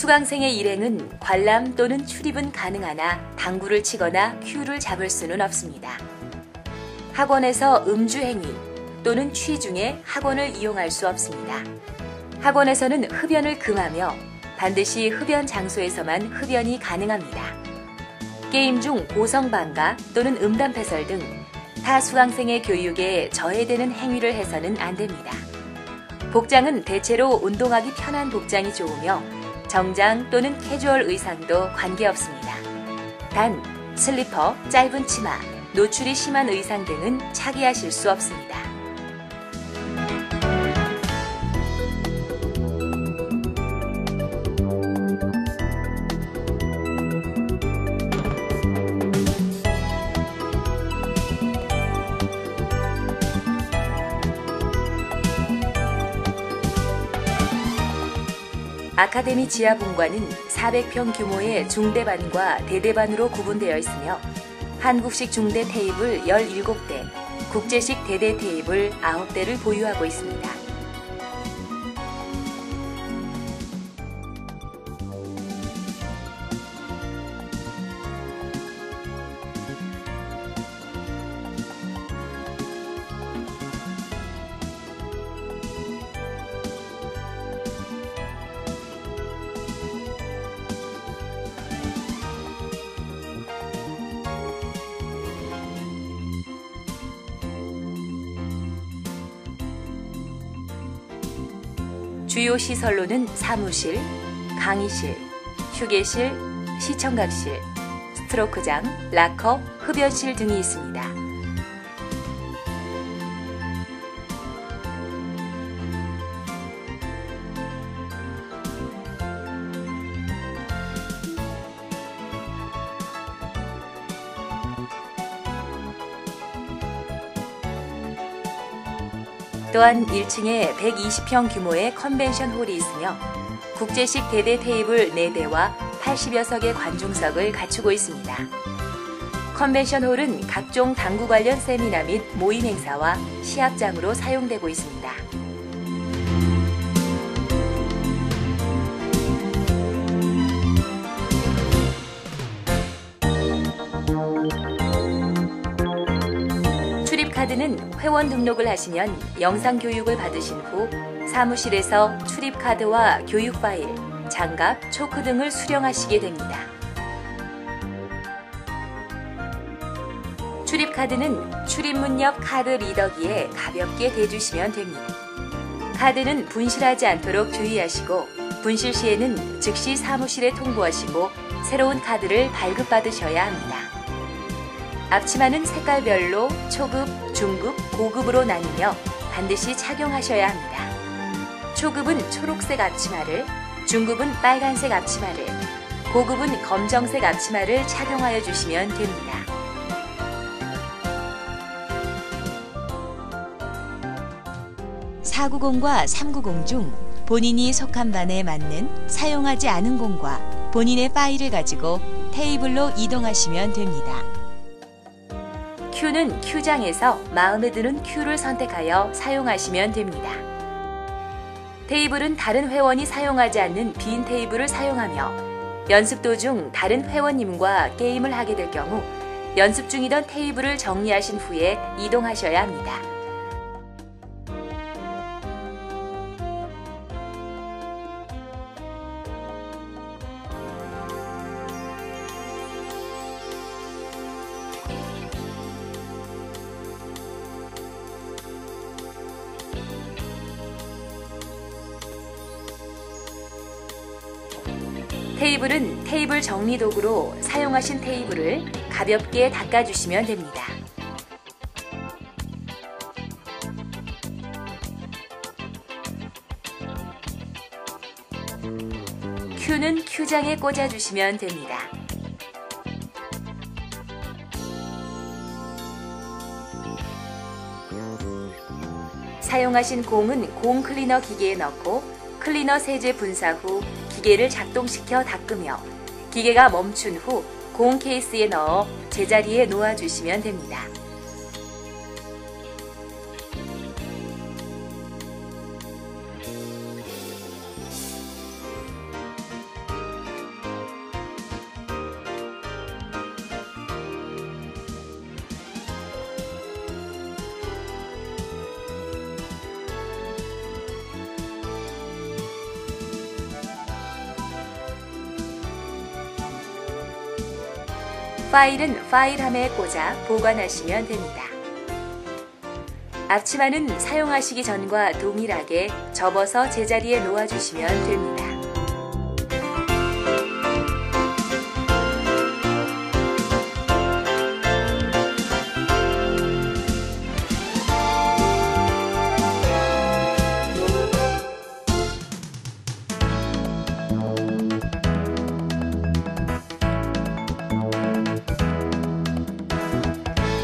수강생의 일행은 관람 또는 출입은 가능하나 당구를 치거나 큐를 잡을 수는 없습니다. 학원에서 음주행위 또는 취 중에 학원을 이용할 수 없습니다. 학원에서는 흡연을 금하며 반드시 흡연 장소에서만 흡연이 가능합니다. 게임 중 고성방가 또는 음담패설 등 타 수강생의 교육에 저해되는 행위를 해서는 안 됩니다. 복장은 대체로 운동하기 편한 복장이 좋으며 정장 또는 캐주얼 의상도 관계없습니다. 단, 슬리퍼, 짧은 치마, 노출이 심한 의상 등은 착의하실 수 없습니다. 아카데미 지하 본관은 400평 규모의 중대반과 대대반으로 구분되어 있으며 한국식 중대 테이블 17대, 국제식 대대 테이블 9대를 보유하고 있습니다. 주요 시설로는 사무실, 강의실, 휴게실, 시청각실, 스트로크장, 락커, 흡연실 등이 있습니다. 또한 1층에 120평 규모의 컨벤션 홀이 있으며 국제식 대대 테이블 4대와 80여 석의 관중석을 갖추고 있습니다. 컨벤션 홀은 각종 당구 관련 세미나 및 모임 행사와 시합장으로 사용되고 있습니다. 출입카드는 회원 등록을 하시면 영상 교육을 받으신 후 사무실에서 출입카드와 교육 파일, 장갑, 초크 등을 수령하시게 됩니다. 출입카드는 출입문 옆 카드 리더기에 가볍게 대주시면 됩니다. 카드는 분실하지 않도록 주의하시고 분실 시에는 즉시 사무실에 통보하시고 새로운 카드를 발급받으셔야 합니다. 앞치마는 색깔별로 초급, 중급, 고급으로 나뉘며 반드시 착용하셔야 합니다. 초급은 초록색 앞치마를, 중급은 빨간색 앞치마를, 고급은 검정색 앞치마를 착용하여 주시면 됩니다. (490과 390) 중 본인이 속한 반에 맞는 사용하지 않은 공과 본인의 파일을 가지고 테이블로 이동하시면 됩니다. 큐는 큐장에서 마음에 드는 큐를 선택하여 사용하시면 됩니다. 테이블은 다른 회원이 사용하지 않는 빈 테이블을 사용하며 연습 도중 다른 회원님과 게임을 하게 될 경우 연습 중이던 테이블을 정리하신 후에 이동하셔야 합니다. 테이블은 테이블 정리 도구로 사용하신 테이블을 가볍게 닦아주시면 됩니다. 큐는 큐장에 꽂아주시면 됩니다. 사용하신 공은 공 클리너 기계에 넣고 클리너 세제 분사 후 기계를 작동시켜 닦으며 기계가 멈춘 후 공 케이스에 넣어 제자리에 놓아주시면 됩니다. 파일은 파일함에 꽂아 보관하시면 됩니다. 앞치마는 사용하시기 전과 동일하게 접어서 제자리에 놓아주시면 됩니다.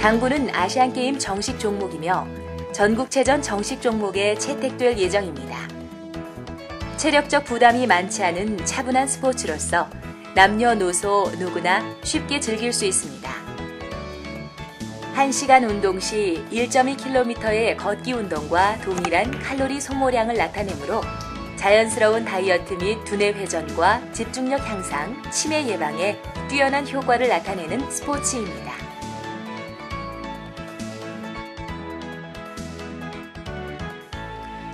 당구는 아시안게임 정식 종목이며 전국체전 정식 종목에 채택될 예정입니다. 체력적 부담이 많지 않은 차분한 스포츠로서 남녀노소 누구나 쉽게 즐길 수 있습니다. 1시간 운동 시 1.2km의 걷기 운동과 동일한 칼로리 소모량을 나타내므로 자연스러운 다이어트 및 두뇌 회전과 집중력 향상, 치매 예방에 뛰어난 효과를 나타내는 스포츠입니다.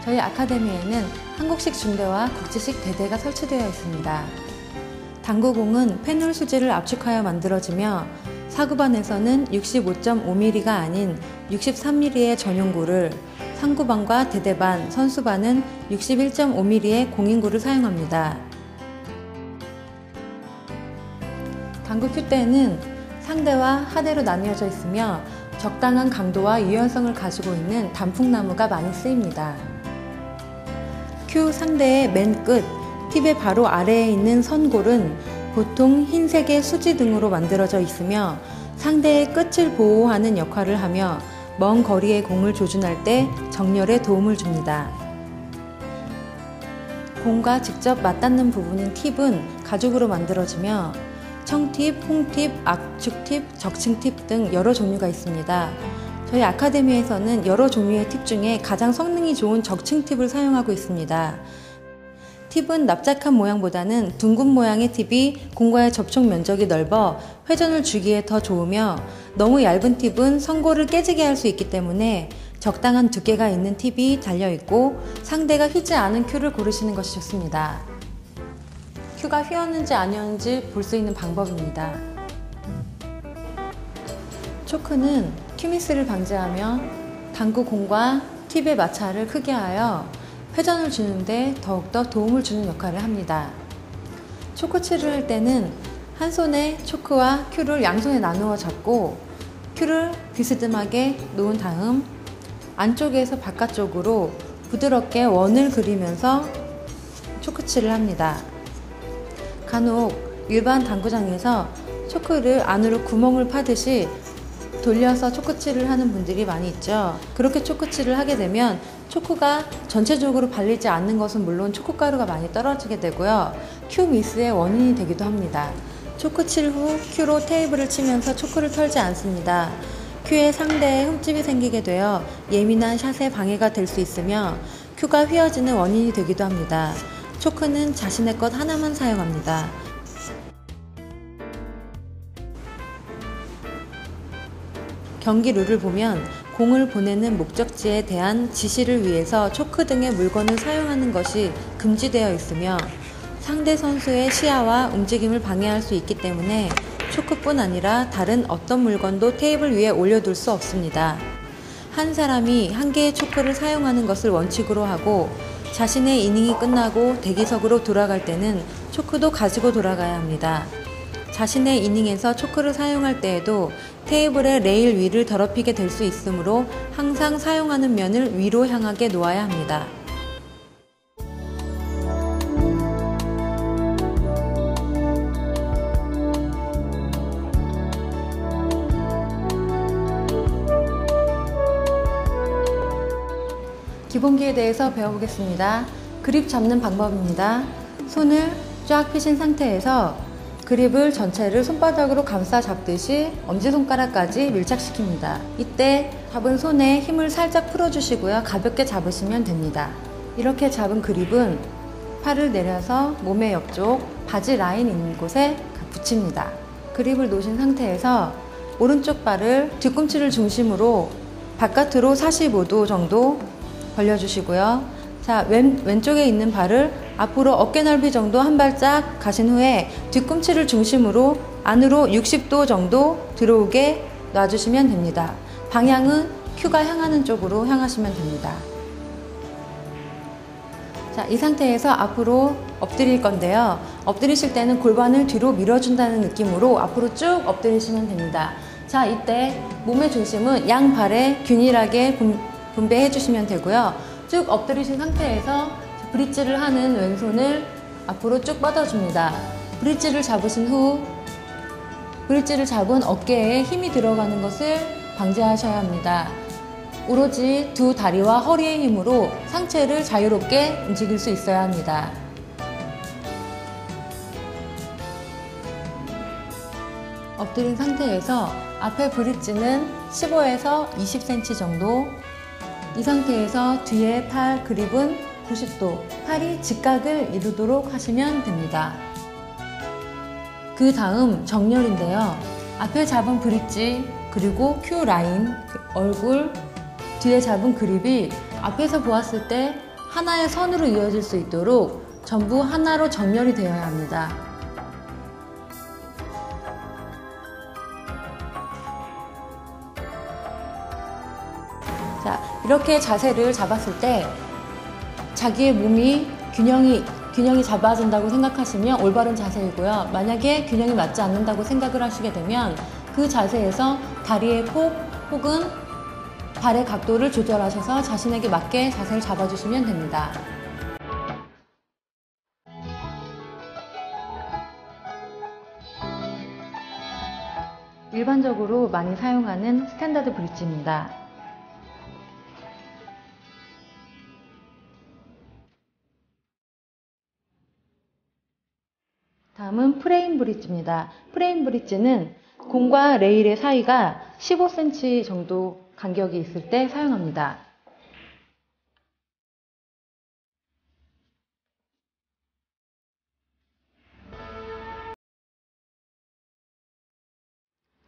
저희 아카데미에는 한국식 중대와 국제식 대대가 설치되어 있습니다. 당구공은 페놀 수지를 압축하여 만들어지며 사구반에서는 65.5mm가 아닌 63mm의 전용구를, 상구반과 대대반, 선수반은 61.5mm의 공인구를 사용합니다. 당구 큐대는 상대와 하대로 나뉘어져 있으며 적당한 강도와 유연성을 가지고 있는 단풍나무가 많이 쓰입니다. 큐 상대의 맨 끝, 팁의 바로 아래에 있는 선골은 보통 흰색의 수지 등으로 만들어져 있으며 상대의 끝을 보호하는 역할을 하며 먼 거리의 공을 조준할 때 정렬에 도움을 줍니다. 공과 직접 맞닿는 부분인 팁은 가죽으로 만들어지며 청팁, 홍팁, 압축팁, 적층팁 등 여러 종류가 있습니다. 저희 아카데미에서는 여러 종류의 팁 중에 가장 성능이 좋은 적층 팁을 사용하고 있습니다. 팁은 납작한 모양보다는 둥근 모양의 팁이 공과의 접촉 면적이 넓어 회전을 주기에 더 좋으며 너무 얇은 팁은 선골을 깨지게 할 수 있기 때문에 적당한 두께가 있는 팁이 달려있고 상대가 휘지 않은 큐를 고르시는 것이 좋습니다. 큐가 휘었는지 아니었는지 볼 수 있는 방법입니다. 초크는 큐미스를 방지하며 당구 공과 팁의 마찰을 크게 하여 회전을 주는데 더욱더 도움을 주는 역할을 합니다. 초크칠을 할 때는 한 손에 초크와 큐를 양손에 나누어 잡고 큐를 비스듬하게 놓은 다음 안쪽에서 바깥쪽으로 부드럽게 원을 그리면서 초크칠을 합니다. 간혹 일반 당구장에서 초크를 안으로 구멍을 파듯이 돌려서 초크칠을 하는 분들이 많이 있죠. 그렇게 초크칠을 하게 되면 초크가 전체적으로 발리지 않는 것은 물론 초크가루가 많이 떨어지게 되고요. 큐 미스의 원인이 되기도 합니다. 초크칠 후 큐로 테이블을 치면서 초크를 털지 않습니다. 큐에 상대에 흠집이 생기게 되어 예민한 샷에 방해가 될 수 있으며 큐가 휘어지는 원인이 되기도 합니다. 초크는 자신의 것 하나만 사용합니다. 경기 룰을 보면 공을 보내는 목적지에 대한 지시를 위해서 초크 등의 물건을 사용하는 것이 금지되어 있으며 상대 선수의 시야와 움직임을 방해할 수 있기 때문에 초크뿐 아니라 다른 어떤 물건도 테이블 위에 올려둘 수 없습니다. 한 사람이 한 개의 초크를 사용하는 것을 원칙으로 하고 자신의 이닝이 끝나고 대기석으로 돌아갈 때는 초크도 가지고 돌아가야 합니다. 자신의 이닝에서 초크를 사용할 때에도 테이블의 레일 위를 더럽히게 될 수 있으므로 항상 사용하는 면을 위로 향하게 놓아야 합니다. 기본기에 대해서 배워보겠습니다. 그립 잡는 방법입니다. 손을 쫙 펴신 상태에서 그립을 전체를 손바닥으로 감싸 잡듯이 엄지손가락까지 밀착시킵니다. 이때 잡은 손에 힘을 살짝 풀어주시고요. 가볍게 잡으시면 됩니다. 이렇게 잡은 그립은 팔을 내려서 몸의 옆쪽 바지 라인 있는 곳에 붙입니다. 그립을 놓으신 상태에서 오른쪽 발을 뒤꿈치를 중심으로 바깥으로 45도 정도 벌려주시고요. 자, 왼쪽에 있는 발을 앞으로 어깨 넓이 정도 한 발짝 가신 후에 뒤꿈치를 중심으로 안으로 60도 정도 들어오게 놔주시면 됩니다. 방향은 큐가 향하는 쪽으로 향하시면 됩니다. 자, 이 상태에서 앞으로 엎드릴 건데요. 엎드리실 때는 골반을 뒤로 밀어준다는 느낌으로 앞으로 쭉 엎드리시면 됩니다. 자, 이때 몸의 중심은 양 발에 균일하게 분배해 주시면 되고요. 쭉 엎드리신 상태에서 브릿지를 하는 왼손을 앞으로 쭉 뻗어줍니다. 브릿지를 잡으신 후 브릿지를 잡은 어깨에 힘이 들어가는 것을 방지하셔야 합니다. 오로지 두 다리와 허리의 힘으로 상체를 자유롭게 움직일 수 있어야 합니다. 엎드린 상태에서 앞에 브릿지는 15에서 20cm 정도, 이 상태에서 뒤에 팔 그립은 90도, 팔이 직각을 이루도록 하시면 됩니다. 그 다음 정렬인데요. 앞에 잡은 브릿지 그리고 큐 라인, 얼굴, 뒤에 잡은 그립이 앞에서 보았을 때 하나의 선으로 이어질 수 있도록 전부 하나로 정렬이 되어야 합니다. 자, 이렇게 자세를 잡았을 때 자기의 몸이 균형이 잡아진다고 생각하시면 올바른 자세이고요. 만약에 균형이 맞지 않는다고 생각을 하시게 되면 그 자세에서 다리의 폭 혹은 발의 각도를 조절하셔서 자신에게 맞게 자세를 잡아주시면 됩니다. 일반적으로 많이 사용하는 스탠다드 브릿지입니다. 다음은 프레임 브릿지입니다. 프레임 브릿지는 공과 레일의 사이가 15cm 정도 간격이 있을 때 사용합니다.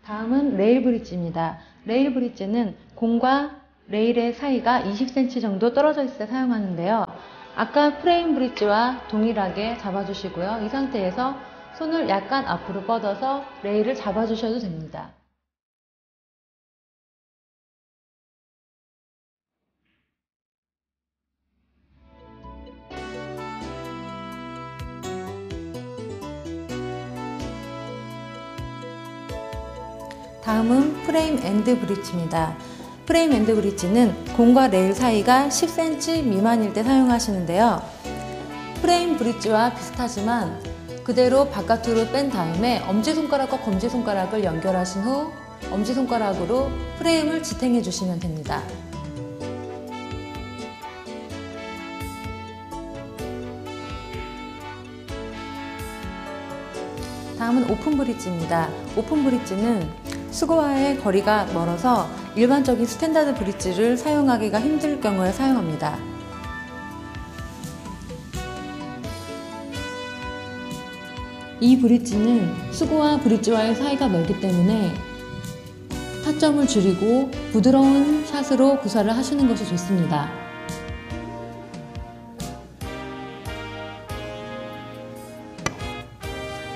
다음은 레일 브릿지입니다. 레일 브릿지는 공과 레일의 사이가 20cm 정도 떨어져 있을 때 사용하는데요. 아까 프레임 브릿지와 동일하게 잡아주시고요. 이 상태에서 손을 약간 앞으로 뻗어서 레일을 잡아주셔도 됩니다. 다음은 프레임 앤드 브릿지입니다. 프레임 앤드 브릿지는 공과 레일 사이가 10cm 미만일 때 사용하시는데요. 프레임 브릿지와 비슷하지만 그대로 바깥으로 뺀 다음에 엄지손가락과 검지손가락을 연결하신 후 엄지손가락으로 프레임을 지탱해 주시면 됩니다. 다음은 오픈 브릿지입니다. 오픈 브릿지는 수고와의 거리가 멀어서 일반적인 스탠다드 브릿지를 사용하기가 힘들 경우에 사용합니다. 이 브릿지는 수고와 브릿지와의 사이가 멀기 때문에 타점을 줄이고 부드러운 샷으로 구사를 하시는 것이 좋습니다.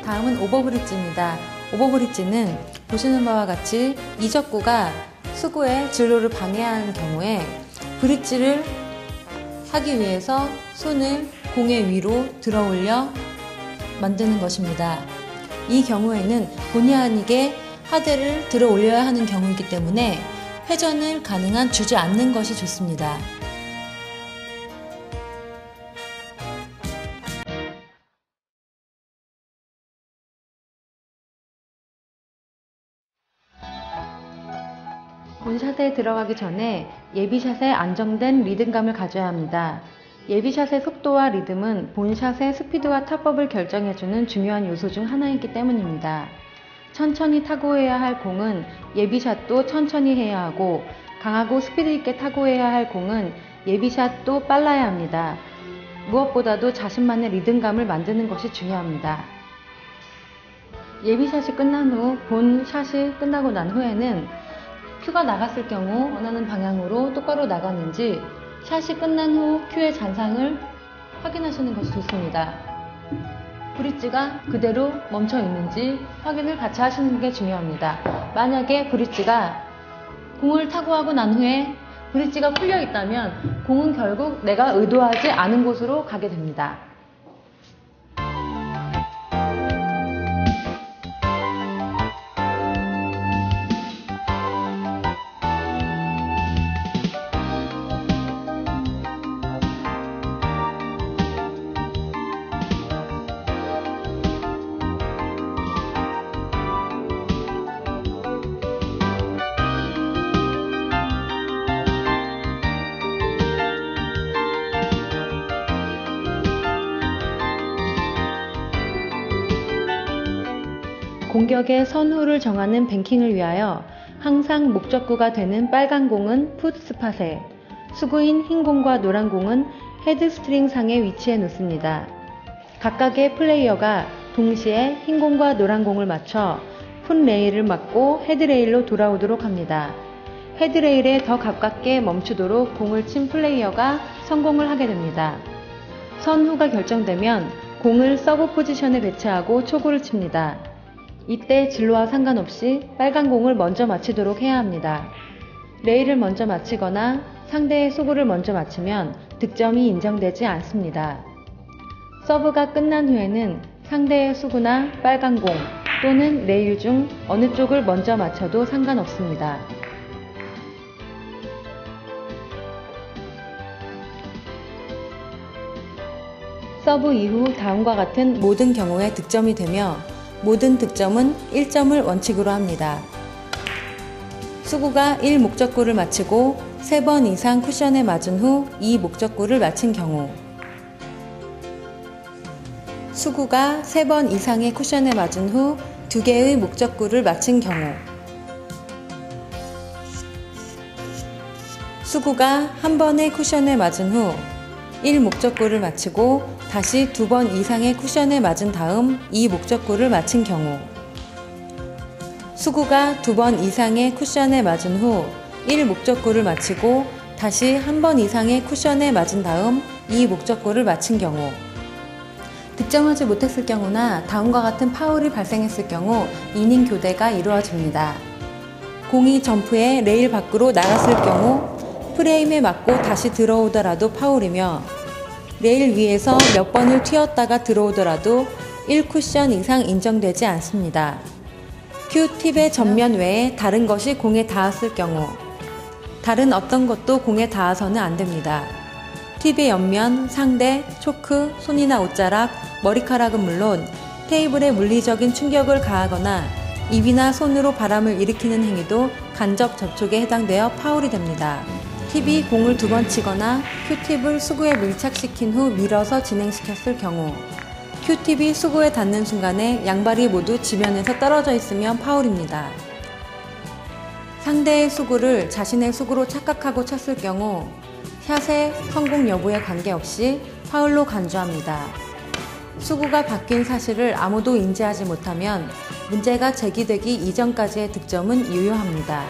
다음은 오버브릿지입니다. 오버브릿지는 보시는 바와 같이 이적구가 수구의 진로를 방해하는 경우에 브릿지를 하기 위해서 손을 공의 위로 들어 올려 만드는 것입니다. 이 경우에는 본의 아니게 하대를 들어 올려야 하는 경우이기 때문에 회전을 가능한 주지 않는 것이 좋습니다. 본샷에 들어가기 전에 예비샷에 안정된 리듬감을 가져야 합니다. 예비샷의 속도와 리듬은 본샷의 스피드와 타법을 결정해주는 중요한 요소 중 하나이기 때문입니다. 천천히 타구해야 할 공은 예비샷도 천천히 해야 하고 강하고 스피드 있게 타구해야 할 공은 예비샷도 빨라야 합니다. 무엇보다도 자신만의 리듬감을 만드는 것이 중요합니다. 예비샷이 끝난 후 본샷이 끝나고 난 후에는 큐가 나갔을 경우 원하는 방향으로 똑바로 나갔는지 샷이 끝난 후 큐의 잔상을 확인하시는 것이 좋습니다. 브릿지가 그대로 멈춰 있는지 확인을 같이 하시는 게 중요합니다. 만약에 브릿지가 공을 타구하고 난 후에 브릿지가 풀려 있다면 공은 결국 내가 의도하지 않은 곳으로 가게 됩니다. 공격의 선후를 정하는 뱅킹을 위하여 항상 목적구가 되는 빨간 공은 풋스팟에, 수구인 흰 공과 노란 공은 헤드스트링 상에 위치해 놓습니다. 각각의 플레이어가 동시에 흰 공과 노란 공을 맞춰 풋레일을 맞고 헤드레일로 돌아오도록 합니다. 헤드레일에 더 가깝게 멈추도록 공을 친 플레이어가 성공을 하게 됩니다. 선후가 결정되면 공을 서브 포지션에 배치하고 초구를 칩니다. 이때 진로와 상관없이 빨간 공을 먼저 맞히도록 해야 합니다. 레일을 먼저 맞히거나 상대의 수구를 먼저 맞히면 득점이 인정되지 않습니다. 서브가 끝난 후에는 상대의 수구나 빨간 공 또는 레일 중 어느 쪽을 먼저 맞춰도 상관없습니다. 서브 이후 다음과 같은 모든 경우에 득점이 되며 모든 득점은 1점을 원칙으로 합니다. 수구가 1 목적구를 마치고 3번 이상 쿠션에 맞은 후 2 목적구를 마친 경우, 수구가 3번 이상의 쿠션에 맞은 후 2개의 목적구를 마친 경우, 수구가 1번의 쿠션에 맞은 후 1 목적구를 마치고 다시 2번 이상의 쿠션에 맞은 다음 2 목적구를 마친 경우, 수구가 2번 이상의 쿠션에 맞은 후 1 목적구를 마치고 다시 1번 이상의 쿠션에 맞은 다음 2 목적구를 마친 경우, 득점하지 못했을 경우나 다음과 같은 파울이 발생했을 경우 이닝 교대가 이루어집니다. 공이 점프해 레일 밖으로 나갔을 경우 프레임에 맞고 다시 들어오더라도 파울이며, 레일 위에서 몇 번을 튀었다가 들어오더라도 1쿠션 이상 인정되지 않습니다. 큐팁의 전면 외에 다른 것이 공에 닿았을 경우, 다른 어떤 것도 공에 닿아서는 안 됩니다. 팁의 옆면, 상대, 초크, 손이나 옷자락, 머리카락은 물론 테이블에 물리적인 충격을 가하거나 입이나 손으로 바람을 일으키는 행위도 간접 접촉에 해당되어 파울이 됩니다. 팁이 공을 2번 치거나 큐팁을 수구에 밀착시킨 후 밀어서 진행시켰을 경우, 큐팁이 수구에 닿는 순간에 양발이 모두 지면에서 떨어져 있으면 파울입니다. 상대의 수구를 자신의 수구로 착각하고 쳤을 경우 샷의 성공 여부에 관계없이 파울로 간주합니다. 수구가 바뀐 사실을 아무도 인지하지 못하면 문제가 제기되기 이전까지의 득점은 유효합니다.